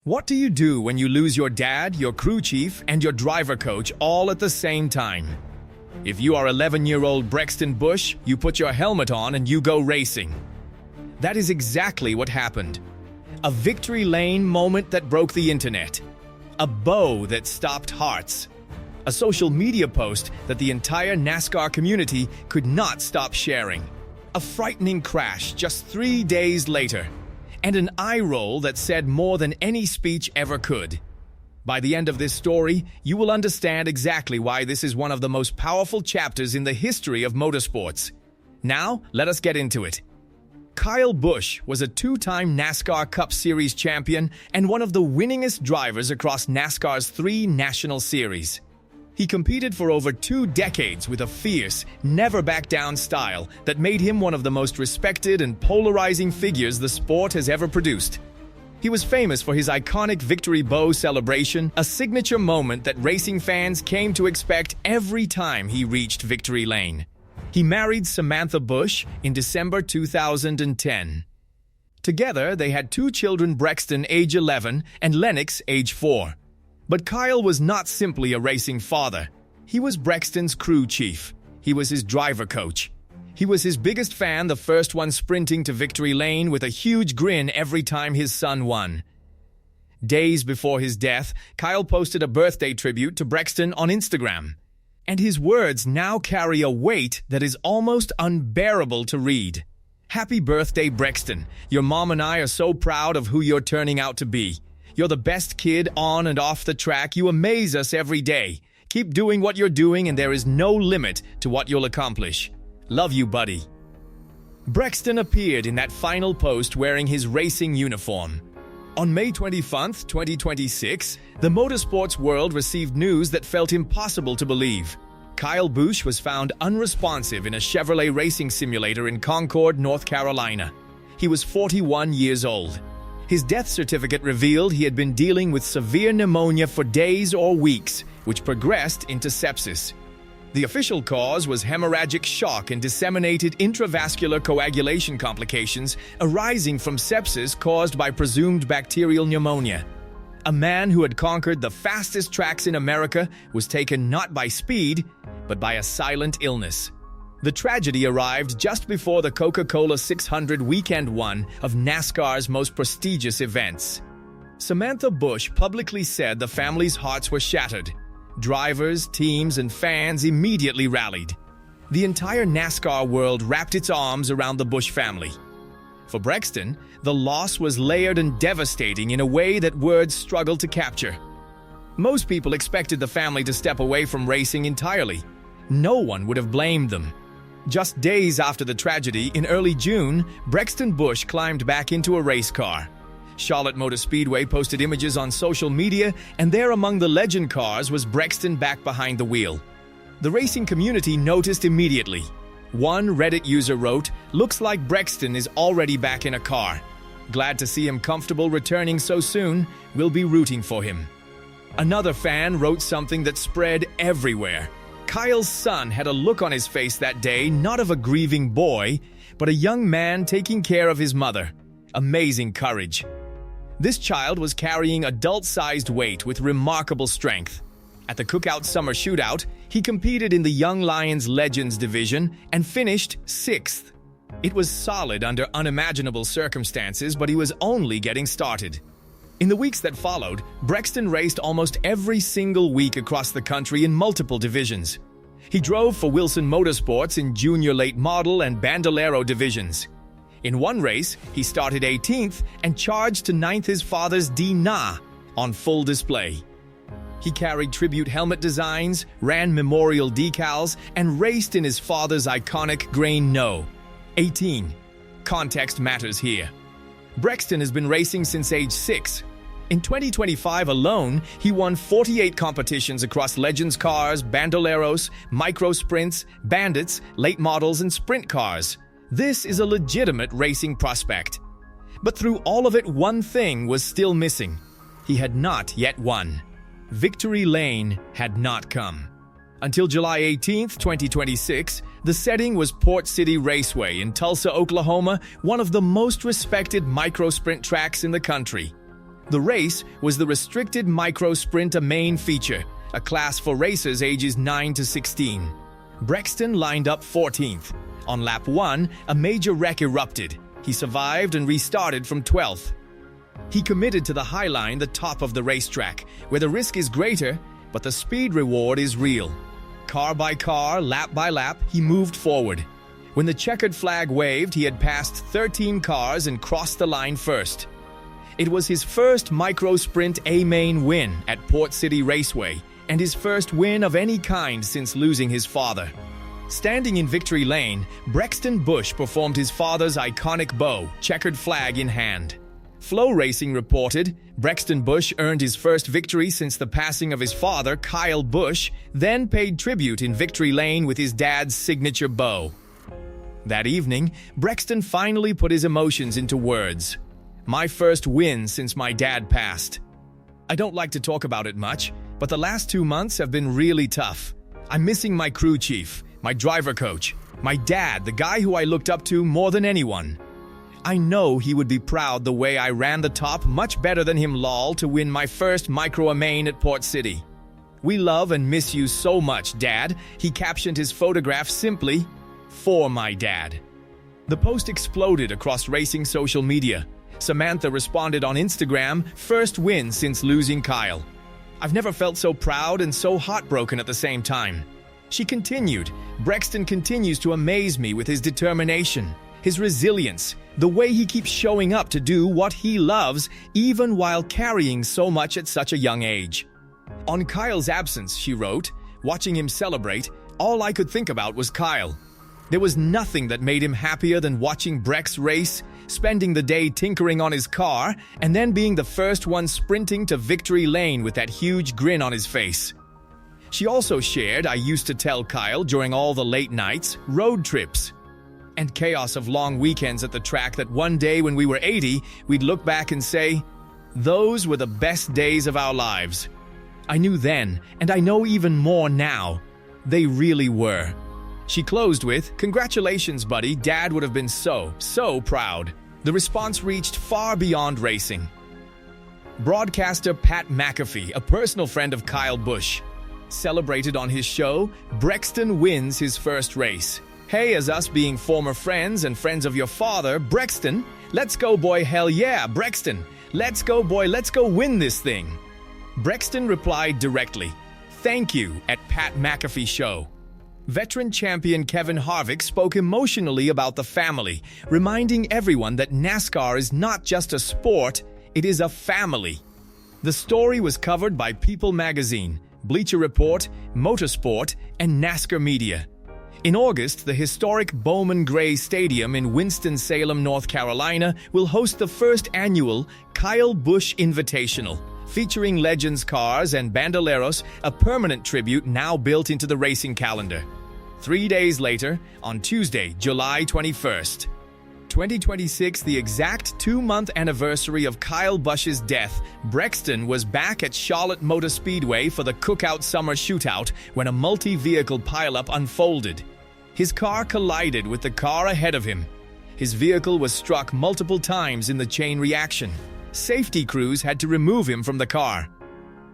What do you do when you lose your dad, your crew chief, and your driver coach all at the same time? If you are 11-year-old Brexton Busch, you put your helmet on and you go racing. That is exactly what happened. A victory lane moment that broke the internet. A bow that stopped hearts. A social media post that the entire NASCAR community could not stop sharing. A frightening crash just 3 days later. And an eye roll that said more than any speech ever could. By the end of this story, you will understand exactly why this is one of the most powerful chapters in the history of motorsports. Now, let us get into it. Kyle Busch was a two-time NASCAR Cup Series champion and one of the winningest drivers across NASCAR's 3 national series. He competed for over 2 decades with a fierce, never-back-down style that made him one of the most respected and polarizing figures the sport has ever produced. He was famous for his iconic victory bow celebration, a signature moment that racing fans came to expect every time he reached victory lane. He married Samantha Busch in December 2010. Together, they had 2 children, Brexton, age 11, and Lennox, age 4. But Kyle was not simply a racing father. He was Brexton's crew chief. He was his driver coach. He was his biggest fan, the first one sprinting to victory lane with a huge grin every time his son won. Days before his death, Kyle posted a birthday tribute to Brexton on Instagram. And his words now carry a weight that is almost unbearable to read. "Happy birthday, Brexton. Your mom and I are so proud of who you're turning out to be. You're the best kid on and off the track. You amaze us every day. Keep doing what you're doing and there is no limit to what you'll accomplish. Love you, buddy." Brexton appeared in that final post wearing his racing uniform. On May 21, 2026, the motorsports world received news that felt impossible to believe. Kyle Busch was found unresponsive in a Chevrolet racing simulator in Concord, North Carolina. He was 41 years old. His death certificate revealed he had been dealing with severe pneumonia for days or weeks, which progressed into sepsis. The official cause was hemorrhagic shock and disseminated intravascular coagulation complications arising from sepsis caused by presumed bacterial pneumonia. A man who had conquered the fastest tracks in America was taken not by speed, but by a silent illness. The tragedy arrived just before the Coca-Cola 600 Weekend 1 of NASCAR's most prestigious events. Samantha Busch publicly said the family's hearts were shattered. Drivers, teams, and fans immediately rallied. The entire NASCAR world wrapped its arms around the Busch family. For Brexton, the loss was layered and devastating in a way that words struggled to capture. Most people expected the family to step away from racing entirely. No one would have blamed them. Just days after the tragedy, in early June, Brexton Busch climbed back into a race car. Charlotte Motor Speedway posted images on social media, and there among the legend cars was Brexton back behind the wheel. The racing community noticed immediately. One Reddit user wrote, "Looks like Brexton is already back in a car. Glad to see him comfortable returning so soon. We'll be rooting for him." Another fan wrote something that spread everywhere. Kyle's son had a look on his face that day, not of a grieving boy, but a young man taking care of his mother. Amazing courage. This child was carrying adult-sized weight with remarkable strength. At the Cookout Summer Shootout, he competed in the Young Lions Legends division and finished 6th. It was solid under unimaginable circumstances, but he was only getting started. In the weeks that followed, Brexton raced almost every single week across the country in multiple divisions. He drove for Wilson Motorsports in Junior Late Model and Bandolero divisions. In one race, he started 18th and charged to 9th his father's D-Na on full display. He carried tribute helmet designs, ran memorial decals, and raced in his father's iconic Grain No. 18. Context matters here. Brexton has been racing since age 6. In 2025 alone, he won 48 competitions across Legends cars, Bandoleros, Micro Sprints, Bandits, late models, and sprint cars. This is a legitimate racing prospect. But through all of it, one thing was still missing. He had not yet won. Victory lane had not come. Until July 18, 2026, the setting was Port City Raceway in Tulsa, Oklahoma, one of the most respected micro-sprint tracks in the country. The race was the restricted micro sprint, a main feature, a class for racers ages 9 to 16. Brexton lined up 14th. On lap 1, a major wreck erupted. He survived and restarted from 12th. He committed to the high line, the top of the racetrack, where the risk is greater, but the speed reward is real. Car by car, lap by lap, he moved forward. When the checkered flag waved, he had passed 13 cars and crossed the line first. It was his first micro-sprint A-main win at Port City Raceway, and his first win of any kind since losing his father. Standing in victory lane, Brexton Busch performed his father's iconic bow, checkered flag in hand. Flow Racing reported, Brexton Busch earned his first victory since the passing of his father, Kyle Busch, then paid tribute in victory lane with his dad's signature bow. That evening, Brexton finally put his emotions into words. "My first win since my dad passed. I don't like to talk about it much, but the last 2 months have been really tough. I'm missing my crew chief, my driver coach, my dad, the guy who I looked up to more than anyone. I know he would be proud the way I ran the top much better than him lol to win my first micro-main at Port City. We love and miss you so much, Dad." He captioned his photograph simply, "For my dad." The post exploded across racing social media. Samantha responded on Instagram, "First win since losing Kyle. I've never felt so proud and so heartbroken at the same time." She continued, "Brexton continues to amaze me with his determination, his resilience, the way he keeps showing up to do what he loves, even while carrying so much at such a young age." On Kyle's absence, she wrote, "Watching him celebrate, all I could think about was Kyle. There was nothing that made him happier than watching Brex race, spending the day tinkering on his car, and then being the first one sprinting to victory lane with that huge grin on his face." She also shared, "I used to tell Kyle during all the late nights, road trips, and chaos of long weekends at the track that one day when we were 80, we'd look back and say, 'Those were the best days of our lives.' I knew then, and I know even more now. They really were." She closed with, "Congratulations, buddy. Dad would have been so proud." The response reached far beyond racing. Broadcaster Pat McAfee, a personal friend of Kyle Busch, celebrated on his show, "Brexton wins his first race. Hey, as us being former friends and friends of your father, Brexton, let's go boy, hell yeah, Brexton, let's go boy, let's go win this thing." Brexton replied directly, "Thank you," at Pat McAfee show. Veteran champion Kevin Harvick spoke emotionally about the family, reminding everyone that NASCAR is not just a sport, it is a family. The story was covered by People magazine, Bleacher Report, Motorsport, and NASCAR Media. In August, the historic Bowman Gray Stadium in Winston-Salem, North Carolina, will host the first annual Kyle Busch Invitational, featuring Legends cars and Bandoleros, a permanent tribute now built into the racing calendar. 3 days later, on Tuesday, July 21st, 2026, the exact 2-month anniversary of Kyle Busch's death, Brexton was back at Charlotte Motor Speedway for the Cookout Summer Shootout when a multi-vehicle pileup unfolded. His car collided with the car ahead of him. His vehicle was struck multiple times in the chain reaction. Safety crews had to remove him from the car.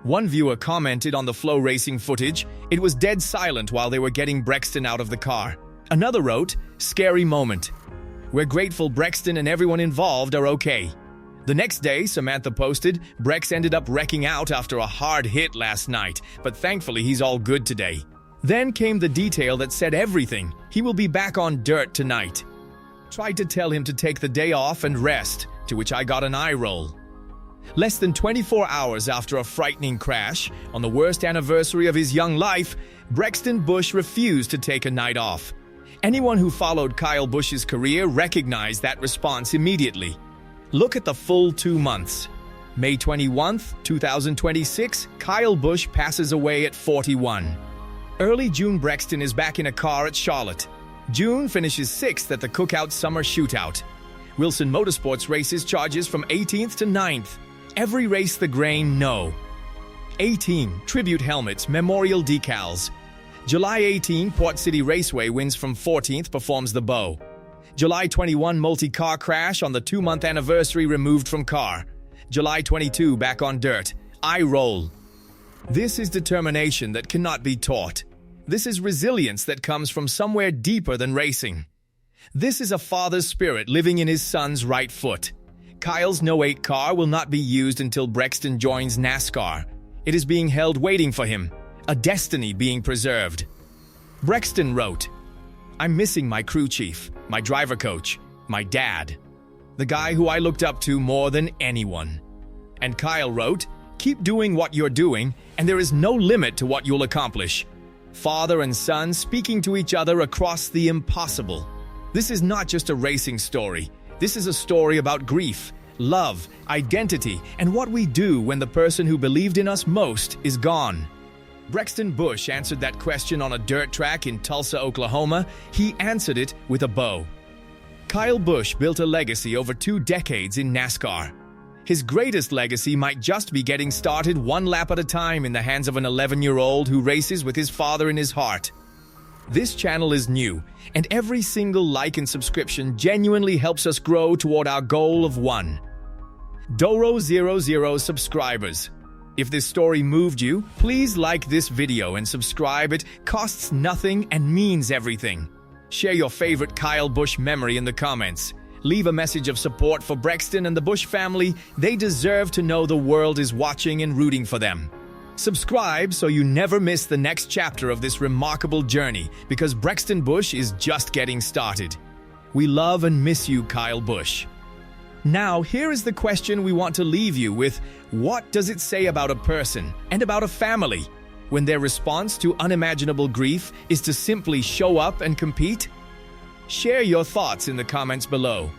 One viewer commented on the Flow Racing footage, "It was dead silent while they were getting Brexton out of the car." Another wrote, "Scary moment. We're grateful Brexton and everyone involved are okay." The next day, Samantha posted, "Brex ended up wrecking out after a hard hit last night, but thankfully he's all good today." Then came the detail that said everything. "He will be back on dirt tonight. Tried to tell him to take the day off and rest, to which I got an eye roll." Less than 24 hours after a frightening crash, on the worst anniversary of his young life, Brexton Busch refused to take a night off. Anyone who followed Kyle Busch's career recognized that response immediately. Look at the full 2 months. May 21, 2026, Kyle Busch passes away at 41. Early June, Brexton is back in a car at Charlotte. June finishes 6th at the Cookout Summer Shootout. Wilson Motorsports races charges from 18th to 9th. Every race the grain, no. 18. Tribute helmets, memorial decals. July 18, Port City Raceway wins from 14th, performs the bow. July 21, multi-car crash on the 2-month anniversary removed from car. July 22 back on dirt. I roll. This is determination that cannot be taught. This is resilience that comes from somewhere deeper than racing. This is a father's spirit living in his son's right foot. Kyle's No. 8 car will not be used until Brexton joins NASCAR. It is being held waiting for him, a destiny being preserved. Brexton wrote, "I'm missing my crew chief, my driver coach, my dad, the guy who I looked up to more than anyone." And Kyle wrote, "Keep doing what you're doing, and there is no limit to what you'll accomplish." Father and son speaking to each other across the impossible. This is not just a racing story. This is a story about grief, love, identity, and what we do when the person who believed in us most is gone. Brexton Busch answered that question on a dirt track in Tulsa, Oklahoma. He answered it with a bow. Kyle Busch built a legacy over 2 decades in NASCAR. His greatest legacy might just be getting started one lap at a time in the hands of an 11-year-old who races with his father in his heart. This channel is new, and every single like and subscription genuinely helps us grow toward our goal of 1. Doro00 subscribers. If this story moved you, please like this video and subscribe. It costs nothing and means everything. Share your favorite Kyle Busch memory in the comments. Leave a message of support for Brexton and the Busch family. They deserve to know the world is watching and rooting for them. Subscribe so you never miss the next chapter of this remarkable journey, because Brexton Busch is just getting started. We love and miss you, Kyle Busch. Now, here is the question we want to leave you with. What does it say about a person and about a family when their response to unimaginable grief is to simply show up and compete? Share your thoughts in the comments below.